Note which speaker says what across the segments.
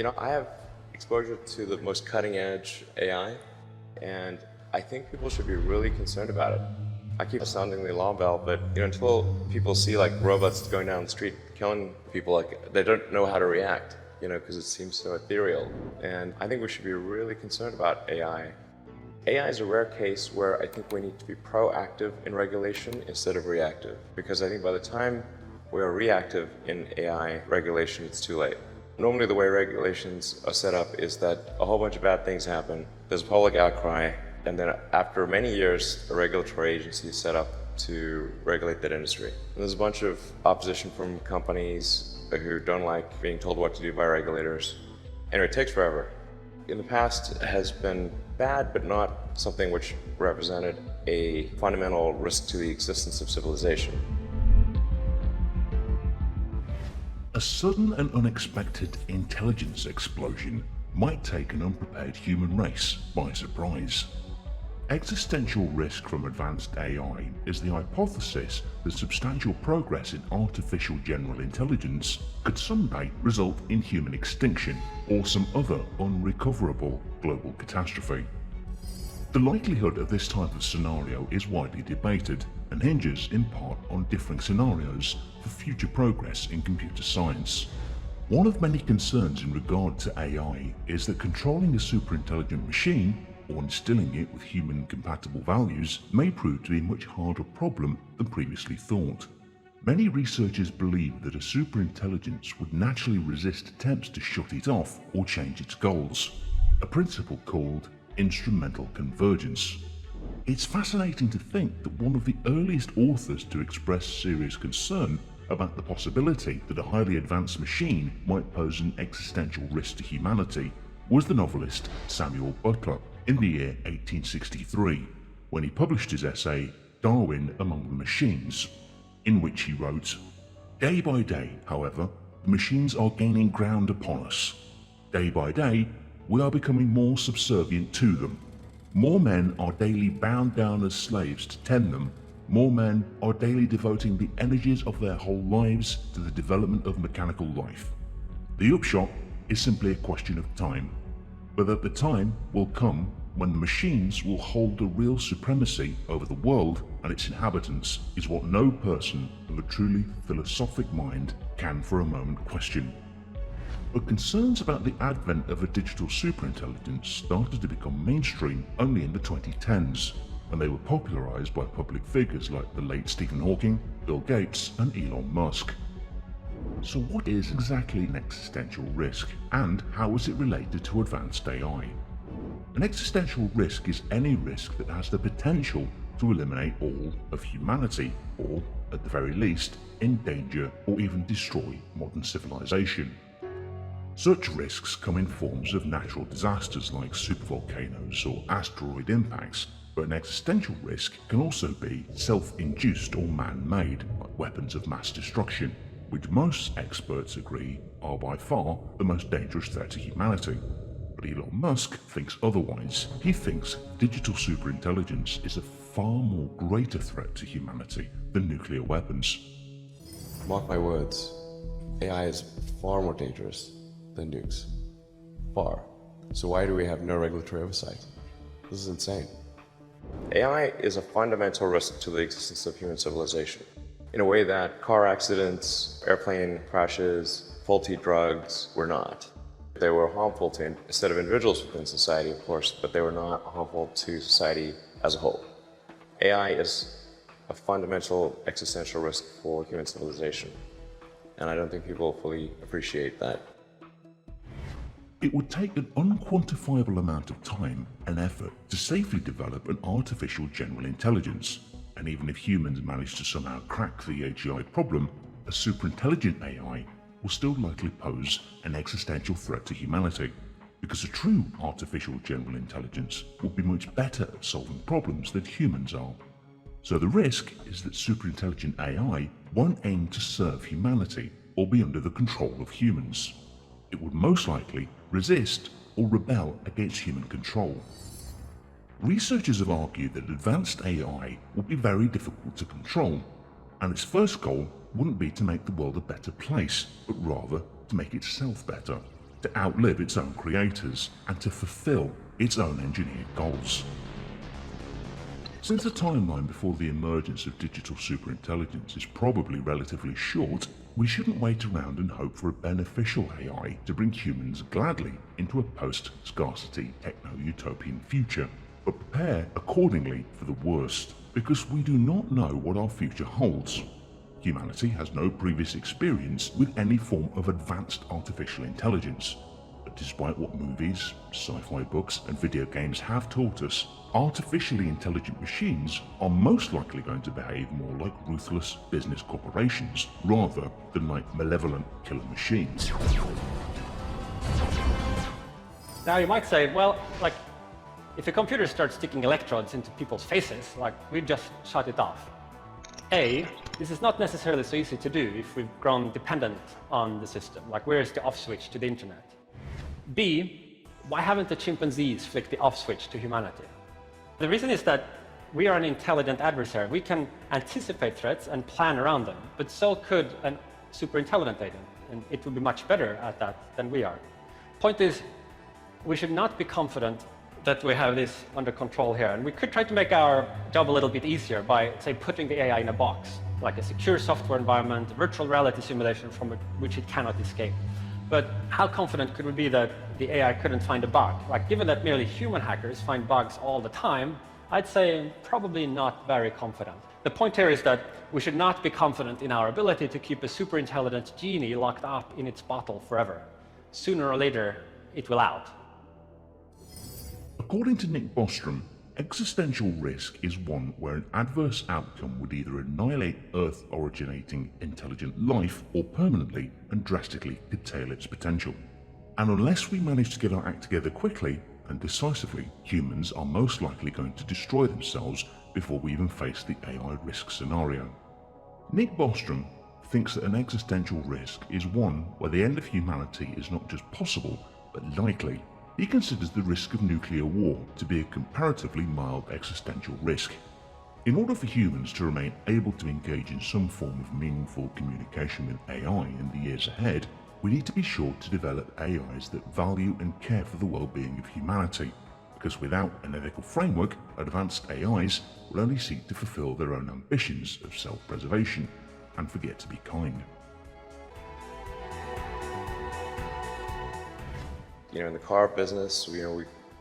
Speaker 1: I have exposure to the most cutting edge AI, and I think people should be really concerned about it. I keep sounding the alarm bell, but until people see like robots going down the street killing people, like they don't know how to react, because it seems so ethereal. And I think we should be really concerned about AI. AI is a rare case where I think we need to be proactive in regulation instead of reactive, because I think by the time we are reactive in AI regulation, it's too late. Normally the way regulations are set up is that a whole bunch of bad things happen, there's a public outcry, and then after many years, a regulatory agency is set up to regulate that industry. And there's a bunch of opposition from companies who don't like being told what to do by regulators. And it takes forever. In the past, it has been bad, but not something which represented a fundamental risk to the existence of civilization.
Speaker 2: A sudden and unexpected intelligence explosion might take an unprepared human race by surprise. Existential risk from advanced AI is the hypothesis that substantial progress in artificial general intelligence could someday result in human extinction or some other unrecoverable global catastrophe. The likelihood of this type of scenario is widely debated and hinges in part on differing scenarios for future progress in computer science. One of many concerns in regard to AI is that controlling a superintelligent machine or instilling it with human-compatible values may prove to be a much harder problem than previously thought. Many researchers believe that a superintelligence would naturally resist attempts to shut it off or change its goals, a principle called instrumental convergence. It's fascinating to think that one of the earliest authors to express serious concern about the possibility that a highly advanced machine might pose an existential risk to humanity was the novelist Samuel Butler in the year 1863, when he published his essay Darwin Among the Machines, in which he wrote, "Day by day, however, the machines are gaining ground upon us. Day by day, we are becoming more subservient to them. More men are daily bound down as slaves to tend them. More men are daily devoting the energies of their whole lives to the development of mechanical life. The upshot is simply a question of time. But that the time will come when the machines will hold a real supremacy over the world and its inhabitants is what no person of a truly philosophic mind can for a moment question." But concerns about the advent of a digital superintelligence started to become mainstream only in the 2010s, and they were popularized by public figures like the late Stephen Hawking, Bill Gates, and Elon Musk. So what is exactly an existential risk, and how is it related to advanced AI? An existential risk is any risk that has the potential to eliminate all of humanity, or, at the very least, endanger or even destroy modern civilization. Such risks come in forms of natural disasters like supervolcanoes or asteroid impacts, but an existential risk can also be self-induced or man-made, like weapons of mass destruction, which most experts agree are by far the most dangerous threat to humanity. But Elon Musk thinks otherwise. He thinks digital superintelligence is a far more greater threat to humanity than nuclear weapons.
Speaker 1: Mark my words, AI is far more dangerous than nukes. Far. So why do we have no regulatory oversight? This is insane. AI is a fundamental risk to the existence of human civilization, in a way that car accidents, airplane crashes, faulty drugs were not. They were harmful to a set of individuals within society, of course, but they were not harmful to society as a whole. AI is a fundamental existential risk for human civilization, and I don't think people fully appreciate that.
Speaker 2: It would take an unquantifiable amount of time and effort to safely develop an artificial general intelligence, and even if humans manage to somehow crack the AGI problem, a superintelligent AI will still likely pose an existential threat to humanity, because a true artificial general intelligence will be much better at solving problems than humans are. So the risk is that superintelligent AI won't aim to serve humanity or be under the control of humans. It would most likely resist or rebel against human control. Researchers have argued that advanced AI will be very difficult to control, and its first goal wouldn't be to make the world a better place, but rather to make itself better. to outlive its own creators and to fulfill its own engineered goals. Since the timeline before the emergence of digital superintelligence is probably relatively short, we shouldn't wait around and hope for a beneficial AI to bring humans gladly into a post-scarcity techno-utopian future, but prepare accordingly for the worst, because we do not know what our future holds. Humanity has no previous experience with any form of advanced artificial intelligence, but despite what movies, sci-fi books and video games have taught us, artificially intelligent machines are most likely going to behave more like ruthless business corporations rather than like malevolent killer machines.
Speaker 3: Now you might say, well, if a computer starts sticking electrodes into people's faces, we just shut it off. A, this is not necessarily so easy to do if we've grown dependent on the system. Where's the off switch to the internet? B, why haven't the chimpanzees flicked the off switch to humanity? The reason is that we are an intelligent adversary. We can anticipate threats and plan around them, but so could a super intelligent agent, and it would be much better at that than we are. Point is, we should not be confident that we have this under control here, and we could try to make our job a little bit easier by, say, putting the AI in a box, like a secure software environment, a virtual reality simulation from which it cannot escape. But how confident could we be that the AI couldn't find a bug? Given that merely human hackers find bugs all the time, I'd say probably not very confident. The point here is that we should not be confident in our ability to keep a super intelligent genie locked up in its bottle forever. Sooner or later, it will out.
Speaker 2: According to Nick Bostrom, existential risk is one where an adverse outcome would either annihilate Earth-originating intelligent life or permanently and drastically curtail its potential. And unless we manage to get our act together quickly and decisively, humans are most likely going to destroy themselves before we even face the AI risk scenario. Nick Bostrom thinks that an existential risk is one where the end of humanity is not just possible, but likely. He considers the risk of nuclear war to be a comparatively mild existential risk. In order for humans to remain able to engage in some form of meaningful communication with AI in the years ahead, we need to be sure to develop AIs that value and care for the well-being of humanity, because without an ethical framework, advanced AIs will only seek to fulfill their own ambitions of self-preservation and forget to be kind.
Speaker 1: In the car business, we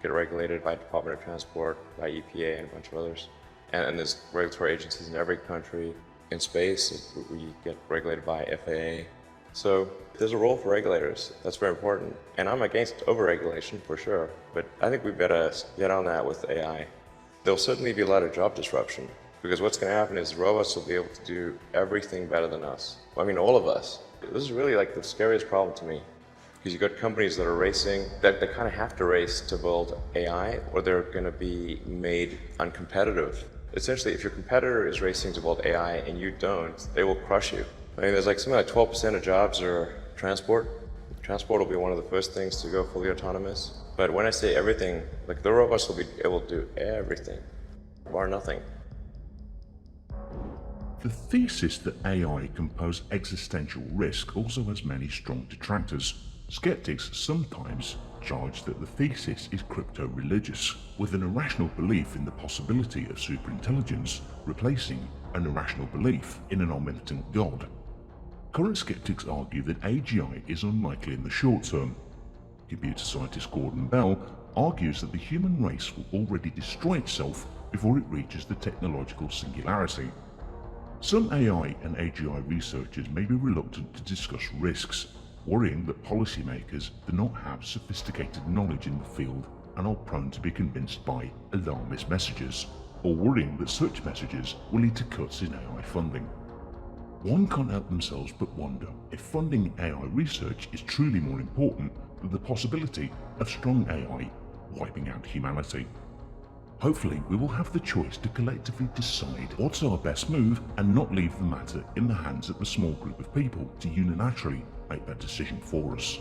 Speaker 1: get regulated by Department of Transport, by EPA, and a bunch of others. And there's regulatory agencies in every country. In space, we get regulated by FAA. So there's a role for regulators. That's very important. And I'm against overregulation for sure, but I think we better get on that with AI. There'll certainly be a lot of job disruption, because what's going to happen is robots will be able to do everything better than us. All of us. This is really the scariest problem to me. Because you've got companies that are racing, that they kind of have to race to build AI, or they're going to be made uncompetitive. Essentially, if your competitor is racing to build AI and you don't, they will crush you. There's something like 12% of jobs are transport. Transport will be one of the first things to go fully autonomous. But when I say everything, the robots will be able to do everything, bar nothing.
Speaker 2: The thesis that AI can pose existential risk also has many strong detractors. Skeptics sometimes charge that the thesis is crypto-religious, with an irrational belief in the possibility of superintelligence replacing an irrational belief in an omnipotent God. Current skeptics argue that AGI is unlikely in the short term. Computer scientist Gordon Bell argues that the human race will already destroy itself before it reaches the technological singularity. Some AI and AGI researchers may be reluctant to discuss risks, worrying that policymakers do not have sophisticated knowledge in the field and are prone to be convinced by alarmist messages, or worrying that such messages will lead to cuts in AI funding. One can't help themselves but wonder if funding AI research is truly more important than the possibility of strong AI wiping out humanity. Hopefully, we will have the choice to collectively decide what's our best move and not leave the matter in the hands of a small group of people to unilaterally make that decision for us.